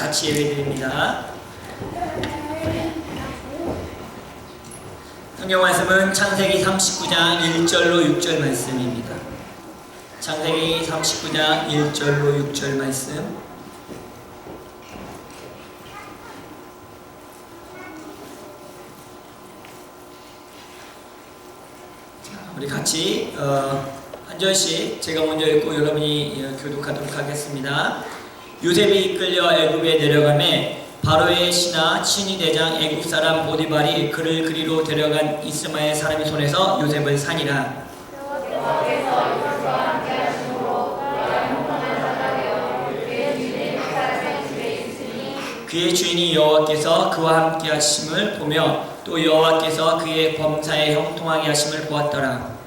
같이 예배드립니다. 성경 말씀은 창세기 39장 1절로 6절 말씀입니다. 창세기 39장 1절로 6절 말씀. 우리 같이 한 절씩 제가 먼저 읽고 여러분이 교독하도록 하겠습니다. 요셉이 이끌려 애굽에 내려가매 바로의 신하 친위 대장 애굽 사람 보디발이 그를 그리로 데려간 이스마엘 사람의 손에서 요셉을 산이라. 그의 주인이 여호와께서 그와 함께 하심을 보며 또 여호와께서 그의 범사에 형통하게 하심을 보았더라.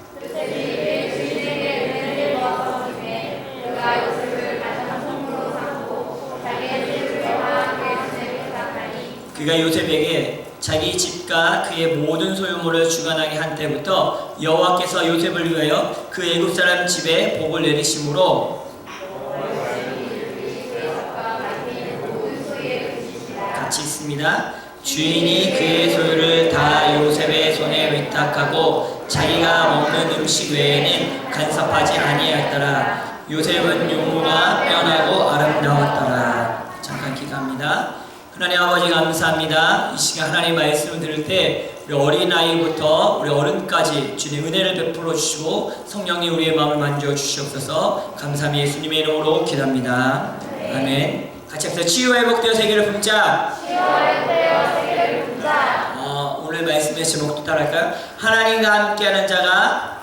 그가 요셉에게 자기 집과 그의 모든 소유물을 주관하게 한 때부터 여호와께서 요셉을 위하여 그 애굽 사람 집에 복을 내리심으로 같이 있습니다. 주인이 그의 소유를 다 요셉의 손에 위탁하고 자기가 먹는 음식 외에는 간섭하지 아니하였더라. 요셉은 용모가 편하고 아름다웠더라. 잠깐 기도합니다. 하나님 아버지 감사합니다. 이 시간 하나님 말씀을 들을 때 우리 어린아이부터 우리 어른까지 주님 은혜를 베풀어 주시고 성령님 우리의 마음을 만져 주시옵소서. 감사합니다. 예수님의 이름으로 기도합니다. 아멘. 같이 합시다. 치유회복되어 세계를 품자. 오늘 말씀의 제목도 따라할까요? 하나님과 함께하는 자가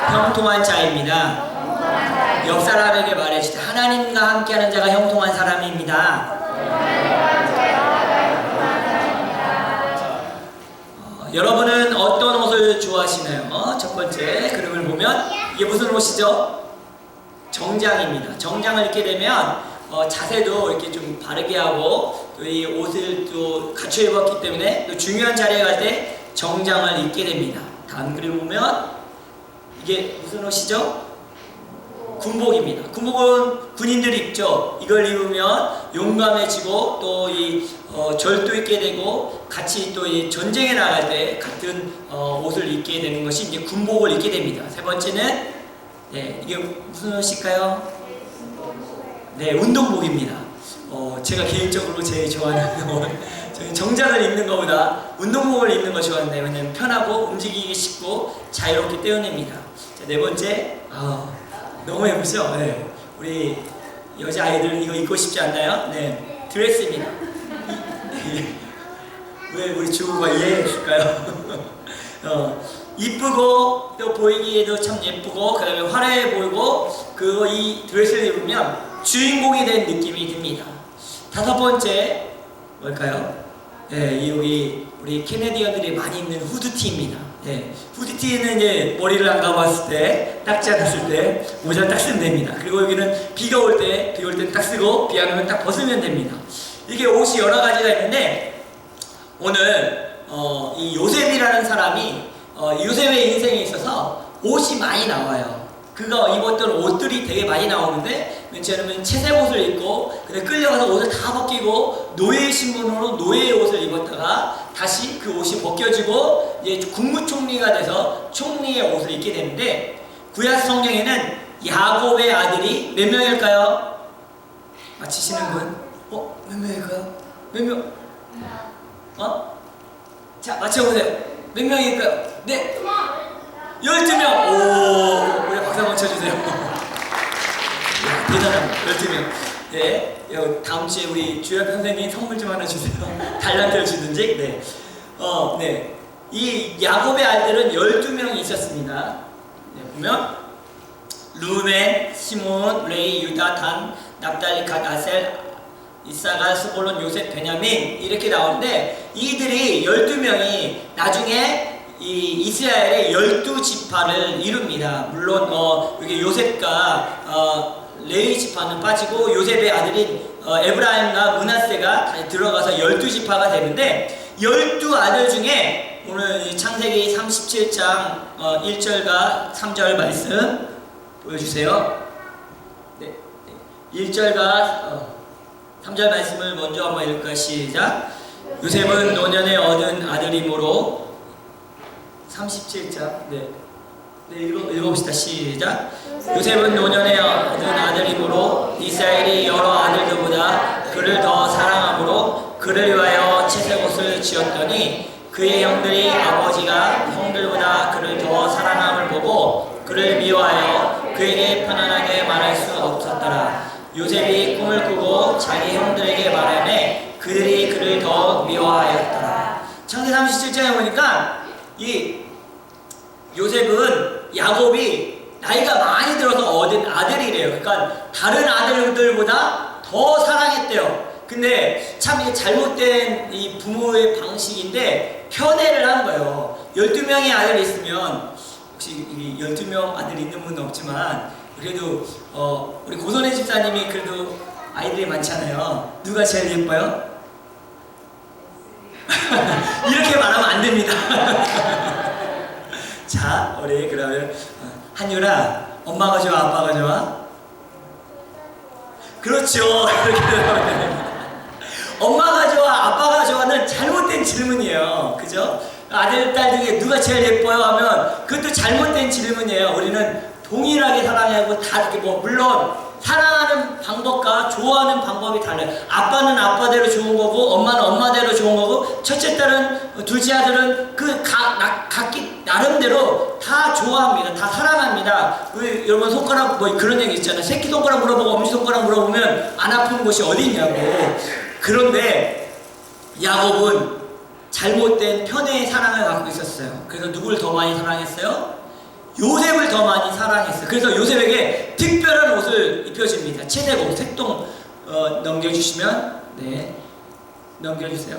형통한 자입니다. 옆 사람에게 말해주세요. 하나님과 함께하는 자가 형통한 사람입니다. 여러분은 어떤 옷을 좋아하시나요? 첫 번째 그림을 보면 이게 무슨 옷이죠? 정장입니다. 정장을 입게 되면 자세도 이렇게 좀 바르게 하고 또 이 옷을 또 갖춰 입었기 때문에 또 중요한 자리에 갈 때 정장을 입게 됩니다. 다음 그림을 보면 이게 무슨 옷이죠? 군복입니다. 군복은 군인들이 입죠. 이걸 입으면 용감해지고 또 이 절도 있게 되고 같이 또 이 전쟁에 나갈 때 같은 옷을 입게 되는 것이 이제 군복을 입게 됩니다. 세 번째는 이게 무슨 옷일까요? 네, 운동복입니다. 제가 개인적으로 제일 좋아하는 옷. 저는 정장을 입는 것보다 운동복을 입는 거 좋아하는데 왜냐면 편하고 움직이기 쉽고 자유롭게 떼어냅니다. 자, 네 번째, 너무 예쁘죠? 네. 우리 여자아이들 이거 입고 싶지 않나요? 네, 드레스입니다. 왜 우리 주부가 이해해 줄까요? 이쁘고 또 보이기에도 참 예쁘고 그 다음에 화려해 보이고 이 드레스를 입으면 주인공이 된 느낌이 듭니다. 다섯 번째 뭘까요? 네, 여기 우리 캐네디언들이 많이 입는 후드티입니다. 네, 후드티는 이제 머리를 안 감았을 때, 닦지 않았을 때 모자를 딱 쓰면 됩니다. 그리고 여기는 비가 올 때 딱 쓰고 비 안 오면 딱 벗으면 됩니다. 이게 옷이 여러 가지가 있는데 오늘 이 요셉이라는 사람이 요셉의 인생에 있어서 옷이 많이 나와요. 그가 입었던 옷들이 되게 많이 나오는데 맨 처음에는 채색 옷을 입고 근데 끌려가서 옷을 다 벗기고 노예 신분으로 노예의 옷을 입었다가 다시 그 옷이 벗겨지고 이제 국무총리가 돼서 총리의 옷을 입게 되는데 구약 성경에는 야곱의 아들이 몇 명일까요? 맞히시는 분? 몇 명일까요? 몇 명? 자, 맞춰보세요. 몇 명일까요? 네? 12명! 오, 우리 박수 한번 쳐주세요. 대단합니다. 12명. 네. 다음 주에 우리 주연 선생님 선물 좀 하나 주세요. 달란트를 주든지. 네. 네. 이 야곱의 아들은 12명이 있었습니다. 네, 보면, 루벤, 시몬, 레이, 유다, 단, 납달리, 갓, 아셀, 이사갈, 스볼론, 요셉, 베냐민 이렇게 나오는데 이들이 12명이 나중에 이 이스라엘의 12지파를 이룹니다. 물론 여기 요셉과 레위 지파는 빠지고 요셉의 아들인 에브라임과 므낫세가 다시 들어가서 12지파가 되는데 12아들 중에 오늘 창세기 37장 1절과 3절 말씀 보여주세요. 네, 1절과 3절 말씀을 먼저 한번 읽을까요? 시작. 요셉은 노년에 얻은 아들이므로 37장 네 읽어봅시다. 시작. 요셉은 노년에 얻은 아들이므로 이스라엘이 여러 아들들보다 그를 더 사랑하므로 그를 위하여 채색 옷을 지었더니 그의 형들이 아버지가 형들보다 그를 더 사랑함을 보고 그를 미워하여 그에게 편안하게 말할 수 없었더라. 요셉이 꿈을 꾸고 자기 형들에게 말하매 그들이 그를 더 미워하였더라. 창세 37장에 보니까 이 요셉은 야곱이 나이가 많이 들어서 얻은 아들이래요. 그러니까 다른 아들들보다 더 사랑했대요. 근데 참 이게 잘못된 이 부모의 방식인데 편애를 한 거예요. 12명의 아들이 있으면 혹시 12명 아들 있는 분은 없지만 그래도 우리 고선혜 집사님이 그래도 아이들이 많잖아요. 누가 제일 예뻐요? 이렇게 말하면 안 됩니다. 자, 우리 그러면 한유라, 엄마가 좋아, 아빠가 좋아? 그렇죠. 이렇게 되면 됩니다. 엄마가 좋아, 아빠가 좋아는 잘못된 질문이에요. 그죠? 아들, 딸 중에 누가 제일 예뻐요? 하면 그것도 잘못된 질문이에요. 우리는 동일하게 사랑하고 다 이렇게 물론 사랑하는 방법과 좋아하는 방법이 달라요. 아빠는 아빠대로 좋은 거고 엄마는 엄마대로 좋은 거고 첫째 딸은 둘째 아들은 각기 나름대로 다 좋아합니다. 다 사랑합니다. 우리 여러분 손가락 그런 얘기 있잖아요. 새끼 손가락 물어보고 엄지 손가락 물어보면 안 아픈 곳이 어디 있냐고. 그런데 야곱은 잘못된 편애의 사랑을 갖고 있었어요. 그래서 누굴 더 많이 사랑했어요? 요셉을 더 많이 사랑했어요. 그래서 요셉에게 특별한 옷을 입혀줍니다. 채색 색동 넘겨주시면 네 넘겨주세요.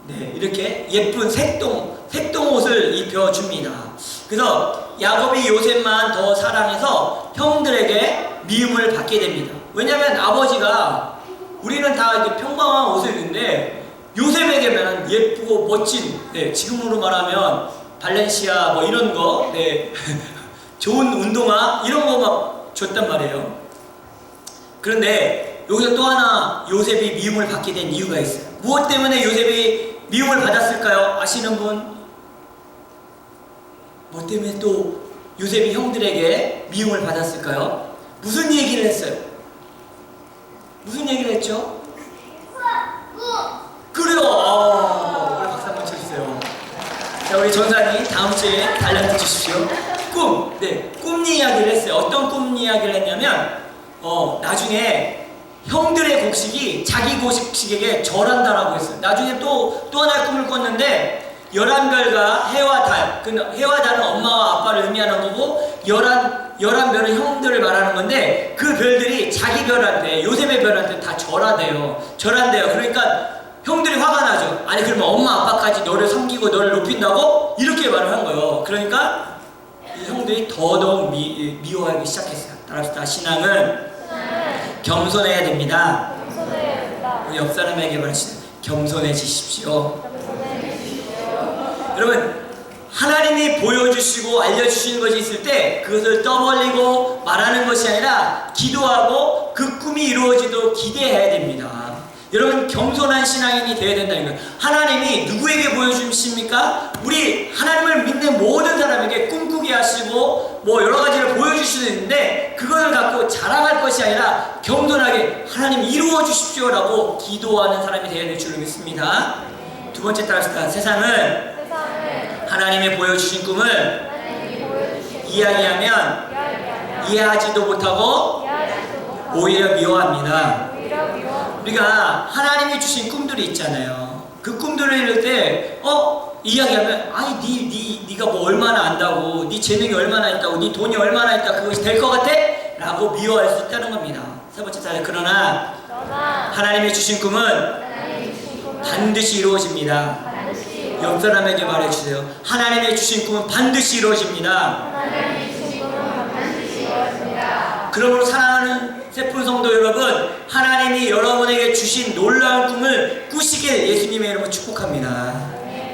네 이렇게 예쁜 색동 옷을 입혀줍니다. 그래서 야곱이 요셉만 더 사랑해서 형들에게 미움을 받게 됩니다. 왜냐하면 아버지가 우리는 다 이렇게 평범한 옷을 입는데 요셉에게는 예쁘고 멋진, 네, 지금으로 말하면 발렌시아 이런 거, 네, 좋은 운동화 이런 거 막 줬단 말이에요. 그런데 여기서 또 하나 요셉이 미움을 받게 된 이유가 있어요. 무엇 때문에 요셉이 미움을 받았을까요? 아시는 분? 뭐 때문에 또 요셉이 형들에게 미움을 받았을까요? 무슨 얘기를 했어요? 무슨 얘기를 했죠? 그래요. 우리 박수 한번 쳐주세요. 자, 우리 전사님 다음 주에 달란트 주십시오. 꿈 이야기를 했어요. 어떤 꿈 이야기를 했냐면 나중에 형들의 곡식이 자기 곡식에게 절한다라고 했어요. 나중에 또 하나의 꿈을 꿨는데 11별과 해와 달, 해와 달은 엄마와 아빠를 의미하는 거고 11별은 형들을 말하는 건데 그 별들이 자기 별한테, 요셉의 별한테 다 절한대요. 그러니까 형들이 화가 나죠. 아니 그러면 엄마 아빠까지 너를 섬기고 너를 높인다고? 이렇게 말을 한 거예요. 그러니까 이 형들이 더더욱 미워하기 시작했어요. 따라합시다. 신앙은 겸손해야 됩니다. 우리 옆 사람에게 말하시죠. 겸손해지십시오. 여러분 하나님이 보여주시고 알려주시는 것이 있을 때 그것을 떠벌리고 말하는 것이 아니라 기도하고 그 꿈이 이루어지도록 기대해야 됩니다. 여러분 겸손한 신앙인이 되어야 된다는 거예요. 하나님이 누구에게 보여주십니까? 우리 하나님을 믿는 모든 사람에게 꿈꾸게 하시고 여러 가지를 보여주실 수 있는데 그것을 갖고 자랑할 것이 아니라 겸손하게 하나님 이루어 주십시오라고 기도하는 사람이 되어야 될 줄 믿습니다. 두 번째 따라합시다. 세상은 하나님이 보여주신 꿈을 이야기하면 이해하지도 못하고 오히려 미워합니다. 우리가 하나님이 주신 꿈들이 있잖아요. 그 꿈들을 이룰 때 이야기하면 아니 네가 얼마나 안다고, 네 재능이 얼마나 있다고, 네 돈이 얼마나 있다, 그것이 될 것 같아? 라고 미워할 수 있다는 겁니다. 세 번째 차례. 그러나 하나님이 주신 꿈은 반드시 이루어집니다. 옆 사람에게 말해주세요. 하나님이 주신 꿈은 반드시 이루어집니다. 그러므로 사랑하는 세픈 성도 여러분, 하나님이 여러분에게 주신 놀라운 꿈을 꾸시길 예수님의 이름으로 축복합니다.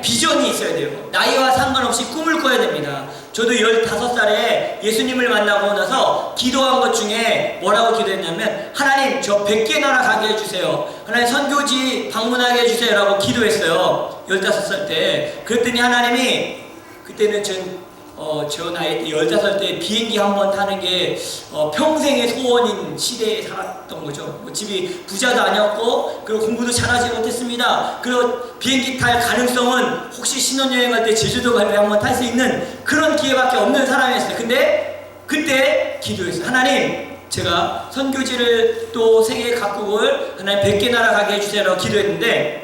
비전이 있어야 돼요. 나이와 상관없이 꿈을 꿔야 됩니다. 저도 15살에 예수님을 만나고 나서 기도한 것 중에 뭐라고 기도했냐면, 하나님 저 100개 나라 가게 해주세요. 하나님 선교지 방문하게 해주세요 라고 기도했어요. 15살 때. 그랬더니 하나님이, 그때는 저 나이 때 15때 비행기 한 번 타는 게 평생의 소원인 시대에 살았던 거죠. 뭐 집이 부자도 아니었고, 그리고 공부도 잘하지 못했습니다. 그리고 비행기 탈 가능성은 혹시 신혼여행 갈 때 제주도 갈 때 한 번 탈 수 있는 그런 기회밖에 없는 사람이었어요. 근데 그때 기도했어요. 하나님 제가 선교지를 또 세계 각국을 하나님 100개 나라 가게 해주세요 라고 기도했는데,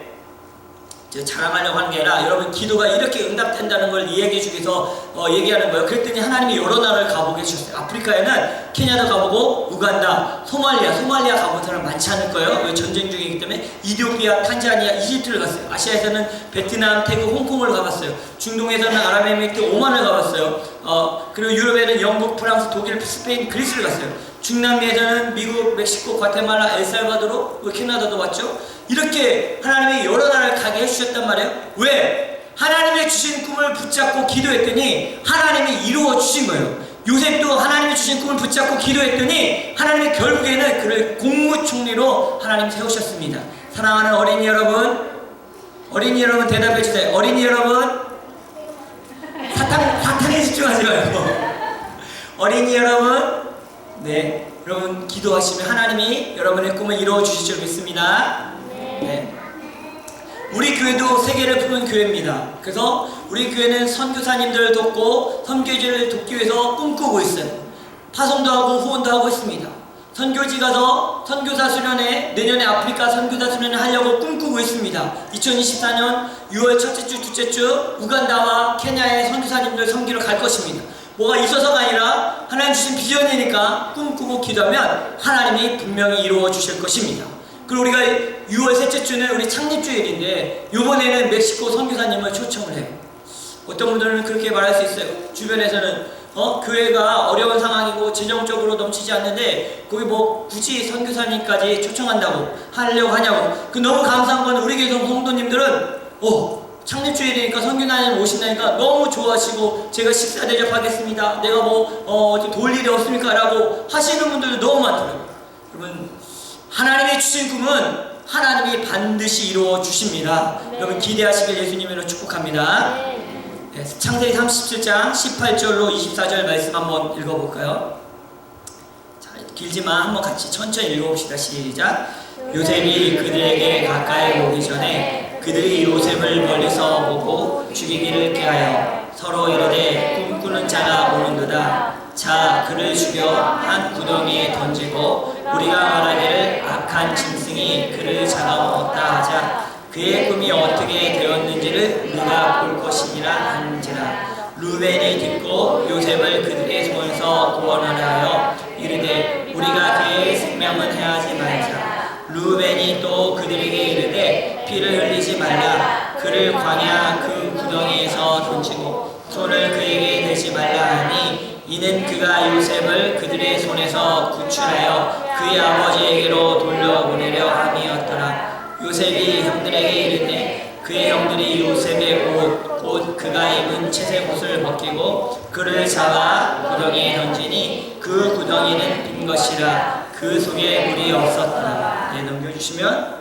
제가 자랑하려고 하는 게 아니라 여러분 기도가 이렇게 응답된다는 걸 이야기해 주기 위해서 얘기하는 거예요. 그랬더니 하나님이 여러 나라를 가보게 해주셨어요. 아프리카에는 케냐도 가보고, 우간다, 소말리아 가본 사람 많지 않을 거예요. 왜 전쟁 중이기 때문에. 이디오피아, 탄자니아, 이집트를 갔어요. 아시아에서는 베트남, 태국, 홍콩을 가봤어요. 중동에서는 아랍에미리트, 오만을 가봤어요. 그리고 유럽에는 영국, 프랑스, 독일, 스페인, 그리스를 갔어요. 중남미에서는 미국, 멕시코, 과테말라, 엘살바도르, 캐나다도 왔죠. 이렇게 하나님이 여러 나라를 가게 해주셨단 말이에요. 왜? 하나님의 주신 꿈을 붙잡고 기도했더니 하나님이 이루어 주신 거예요. 요셉도 하나님이 주신 꿈을 붙잡고 기도했더니 하나님이 결국에는 그를 국무총리로 하나님 세우셨습니다. 사랑하는 어린이 여러분 대답해 주세요. 어린이 여러분, 사탕에 집중하지 말고 어린이 여러분, 네, 여러분 기도하시면 하나님이 여러분의 꿈을 이루어 주실 줄 믿습니다. 네. 우리 교회도 세계를 품은 교회입니다. 그래서 우리 교회는 선교사님들을 돕고 선교지를 돕기 위해서 꿈꾸고 있어요. 파송도 하고 후원도 하고 있습니다. 선교지 가서 선교사 수련회, 내년에 아프리카 선교사 수련회 하려고 꿈꾸고 있습니다. 2024년 6월 첫째 주, 둘째 주 우간다와 케냐의 선교사님들 섬기러 갈 것입니다. 뭐가 있어서가 아니라 하나님 주신 비전이니까 꿈꾸고 기도하면 하나님이 분명히 이루어 주실 것입니다. 그리고 우리가 6월 셋째 주는 우리 창립주일인데, 이번에는 멕시코 선교사님을 초청을 해요. 어떤 분들은 그렇게 말할 수 있어요. 주변에서는 교회가 어려운 상황이고 재정적으로 넘치지 않는데 거기 뭐 굳이 선교사님까지 초청한다고 하려고 하냐고. 너무 감사한 건 우리 교회 성도님들은 창립주일이니까 선교사님 오신다니까 너무 좋아하시고, 제가 식사 대접하겠습니다, 내가 어디 도울 일이 없습니까? 라고 하시는 분들도 너무 많더라고요. 여러분, 하나님의 주신 꿈은 하나님이 반드시 이루어 주십니다. 네. 여러분 기대하시길 예수님으로 축복합니다. 네, 창세기 37장 18절로 24절 말씀 한번 읽어볼까요? 자, 길지만 한번 같이 천천히 읽어봅시다. 시작. 요셉이 그들에게 가까이 오기 전에 그들이 요셉을 멀리서 보고 죽이기를 깨하여 서로 이르되 꿈꾸는 자가 오는도다. 자, 그를 죽여 한 구덩이에 던지고 우리가 말하기를 악한 짐승이 그를 잡아먹었다 하자. 그의 꿈이 어떻게 되었는지를 누가 볼 것이니라 한지라. 루벤이 듣고 요셉을 그들의 손에서 구원하려 하여 이르되 우리가 그의 생명은 해하지 말자. 루벤이 또 그들에게 이르되 피를 흘리지 말라. 그를 광야 그 구덩이에서 던지고 손을 그에게 대지 말라 하니, 이는 그가 요셉을 그들의 손에서 구출하여 그의 아버지에게로 돌려보내려 함이었더라. 요셉이 형들에게 이르되 그의 형들이 요셉의 곧 그가 입은 채색 옷을 벗기고 그를 잡아 구덩이에 던지니 그 구덩이는 빈 것이라. 그 속에 물이 없었더라. 네, 넘겨주시면,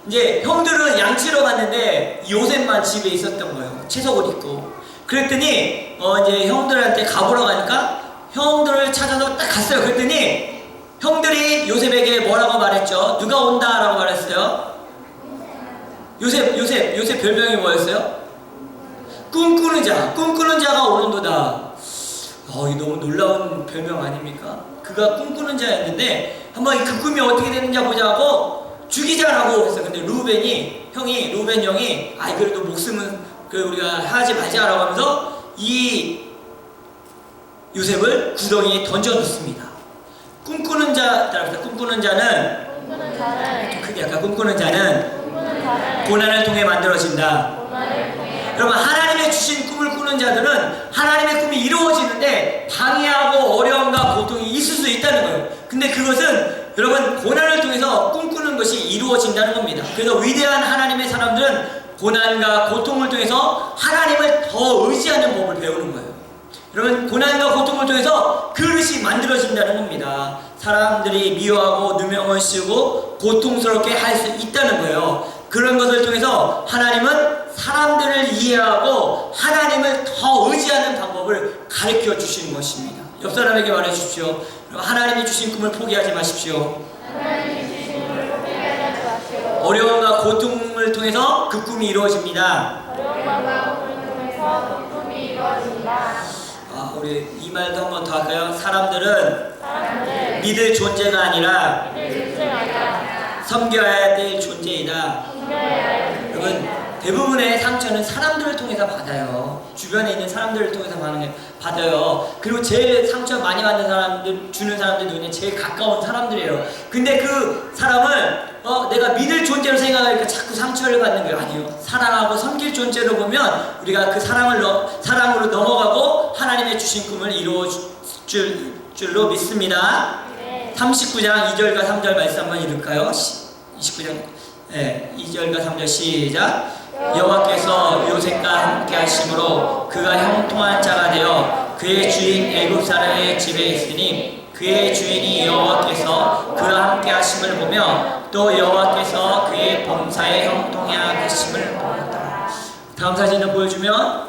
이제 형들은 양치러 갔는데 요셉만 집에 있었던 거예요. 채색 옷 입고. 그랬더니 이제 형들한테 가보러 가니까 형들을 찾아서 딱 갔어요. 그랬더니 형들이 요셉에게 뭐라고 말했죠? 누가 온다 라고 말했어요? 요셉 별명이 뭐였어요? 꿈꾸는 자가 오는도다. 이 너무 놀라운 별명 아닙니까? 그가 꿈꾸는 자였는데 한번 그 꿈이 어떻게 되는지 보자고 죽이자라고 했어요. 근데 루벤 형이 그래도 목숨은 우리가 하지 말자라고 하면서 이 요셉을 구덩이에 던져놓습니다. 꿈꾸는 자는 좀 크게 할까? 꿈꾸는 자는 고난을 통해 만들어진다. 여러분, 하나님의 주신 꿈을 꾸는 자들은 하나님의 꿈이 이루어지는데 방해하고 어려움과 고통이 있을 수 있다는 거예요. 근데 그것은 여러분 고난을 통해서 꿈꾸는 것이 이루어진다는 겁니다. 그래서 위대한 하나님의 사람들은 고난과 고통을 통해서 하나님을 더 의지하는 법을 배우는 거예요. 여러분, 고난과 고통을 통해서 그릇이 만들어진다는 겁니다. 사람들이 미워하고 누명을 씌우고 고통스럽게 할 수 있다는 거예요. 그런 것을 통해서 하나님은 사람들을 이해하고 하나님을 더 의지하는 방법을 가르쳐 주시는 것입니다. 옆 사람에게 말해 주십시오. 하나님이 주신 꿈을 포기하지 마십시오. 어려움과 고통을 통해서 그 꿈이 이루어집니다. 우리 이 말도 한 번 더 할까요? 사람들은 믿을 존재가 아니라 섬겨야 될 존재이다. 여러분, 대부분의 상처는 사람들을 통해서 받아요. 주변에 있는 사람들을 통해서 받아요. 그리고 제일 상처 많이 받는 사람들, 주는 사람들 누구냐? 제일 가까운 사람들이에요. 근데 그 사람을 내가 믿을 존재로 생각하니까 자꾸 상처를 받는 거예요. 아니요. 사랑하고 섬길 존재로 보면 우리가 그 사랑으로 넘어가고 하나님의 주신 꿈을 이루어 줄로 믿습니다. 39장 2절과 3절 말씀 한번 읽을까요? 29장 2절과 3절 시작. 여호와께서 요셉과 함께 하심으로 그가 형통한 자가 되어 그의 주인 애굽 사람의 집에 있으니 그의 주인이 여호와께서 그와 함께 하심을 보며 또 여호와께서 그의 범사에 형통해 하심을 보았다. 다음 사진을 보여주면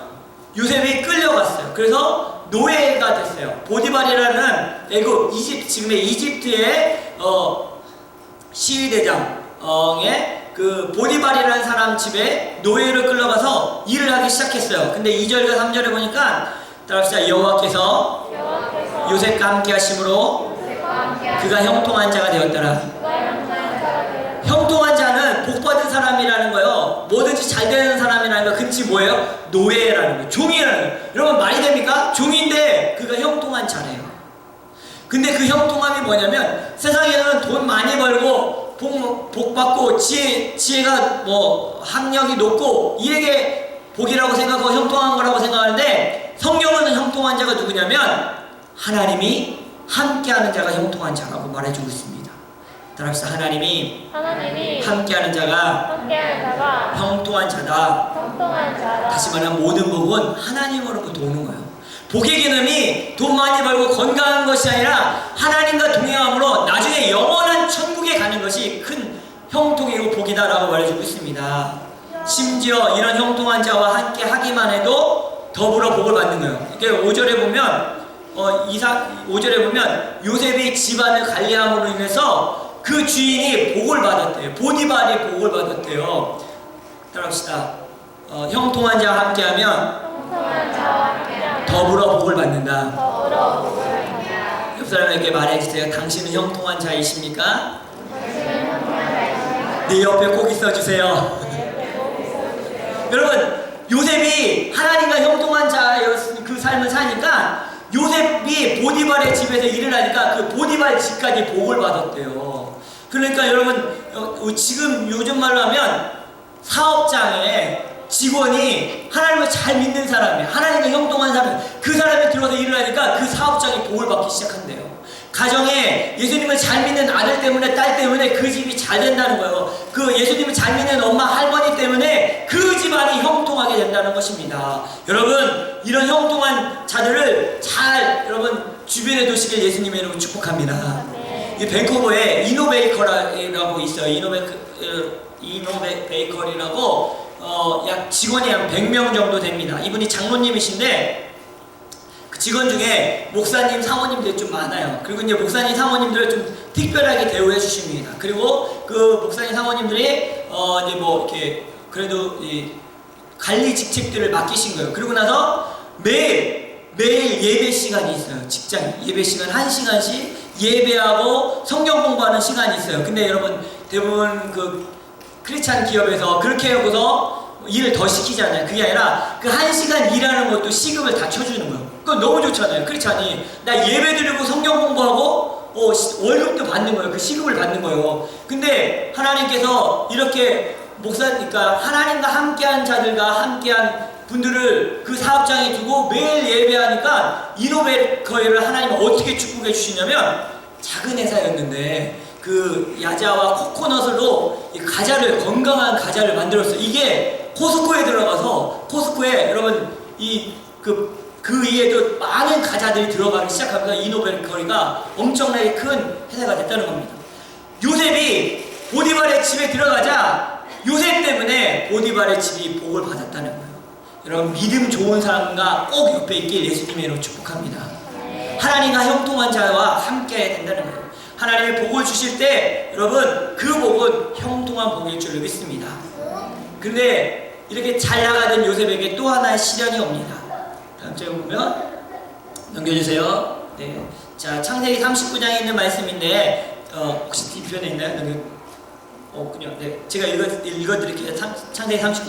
요셉이 끌려갔어요. 그래서 노예가 됐어요. 보디발이라는 애굽 지금의 이집트의 시위대장의 그 보디발이라는 사람 집에 노예로 끌려가서 일을 하기 시작했어요. 근데 2절과 3절에 보니까 따라합시다. 여호와께서 요셉과 함께 하심으로 그가 형통한 자가 되었더라. 형통한 자는 복받은 사람이라는 거예요. 뭐든지 잘 되는 사람이라는 거. 근치 뭐예요? 노예라는 거예요. 종이라는 거예요. 여러분, 말이 됩니까? 종인데 그가 형통한 자래요. 근데 그 형통함이 뭐냐면, 세상에는 돈 많이 벌고 복 받고 지혜가 학력이 높고 이에게 복이라고 생각하고 형통한 거라고 생각하는데, 성경은 형통한 자가 누구냐면 하나님이 함께하는 자가 형통한 자라고 말해주고 있습니다. 따라합시다. 하나님이 함께하는 자가 형통한 자다. 다시 말하면 모든 복은 하나님으로부터 오는 거예요. 복의 개념이 돈 많이 벌고 건강한 것이 아니라 하나님과 동행함으로 나중에 영원한 천국에 가는 것이 큰 형통이고 복이다라고 말해주고 있습니다. 심지어 이런 형통한 자와 함께 하기만 해도 더불어 복을 받는 거예요. 이게 5절에 보면 5절에 보면 요셉이 집안을 관리함으로 인해서 그 주인이 복을 받았대요. 보디발이 복을 받았대요. 따라합시다. 형통한 자와 함께하면 더불어 복을 받는다. 옆 사람에게 말해주세요. 당신은 형통한 자이십니까? 내 옆에 꼭 있어주세요. 여러분, 요셉이 하나님과 형통한 자였으니 그 삶을 사니까 요셉이 보디발의 집에서 일을 하니까 그 보디발 집까지 복을 받았대요. 그러니까 여러분, 지금 요즘 말로 하면 사업장에 직원이 하나님을 잘 믿는 사람이, 하나님과 형통한 사람, 그 사람이 들어가서 일을 하니까 그 사업장이 복을 받기 시작한대요. 가정에 예수님을 잘 믿는 아들 때문에, 딸 때문에 그 집이 잘 된다는 거예요. 그 예수님을 잘 믿는 엄마, 할머니 때문에 그 집안이 형통하게 된다는 것입니다. 여러분, 이런 형통한 자들을 여러분 주변에 두시길 예수님의 이름으로 축복합니다. 이 밴쿠버에 이노베이커라고 있어요. 이노베이커리라고 약 직원이 한 100명 정도 됩니다. 이분이 장로님이신데 그 직원 중에 목사님, 사모님들이 좀 많아요. 그리고 이제 목사님, 사모님들을 좀 특별하게 대우해 주십니다. 그리고 그 목사님, 사모님들이 이제 이렇게 그래도 이 관리 직책들을 맡기신 거예요. 그리고 나서 매일 예배 시간이 있어요. 직장 예배 시간 1시간씩 예배하고 성경 공부하는 시간이 있어요. 근데 여러분, 대부분 그 크리스찬 기업에서 그렇게 하고서 일을 더 시키잖아요. 그게 아니라 그 1시간 일하는 것도 시급을 다 쳐주는 거예요. 그건 너무 좋잖아요. 크리스찬이 나 예배 드리고 성경 공부하고 월급도 받는 거예요. 그 시급을 받는 거예요. 근데 하나님께서 이렇게 그러니까 하나님과 함께한 자들과 함께한 분들을 그 사업장에 두고 매일 예배하니까 이노베이커를 하나님은 어떻게 축복해 주시냐면, 작은 회사였는데 그 야자와 코코넛으로 건강한 과자를 만들었어요. 이게 코스코에 들어가서, 코스코에 여러분 그 그 위에도 많은 가자들이 들어가기 시작하면서 이노벨 거리가 엄청나게 큰 회사가 됐다는 겁니다. 요셉이 보디발의 집에 들어가자 요셉 때문에 보디발의 집이 복을 받았다는 거예요. 여러분, 믿음 좋은 사람과 꼭 옆에 있길 예수님의 이름으로 축복합니다. 하나님과 형통한 자와 함께 해야 된다는 거예요. 하나님의 복을 주실 때 여러분, 그 복은 형통한 복일 줄로 믿습니다. 근데 이렇게 잘 나가던 요셉에게 또 하나의 시련이 옵니다. 다음 장에 보면 넘겨주세요. 네. 자, 창세기 39장에 있는 말씀인데 혹시 뒤편에 있나요? 그냥 네, 제가 읽어드릴게요. 창세기 39장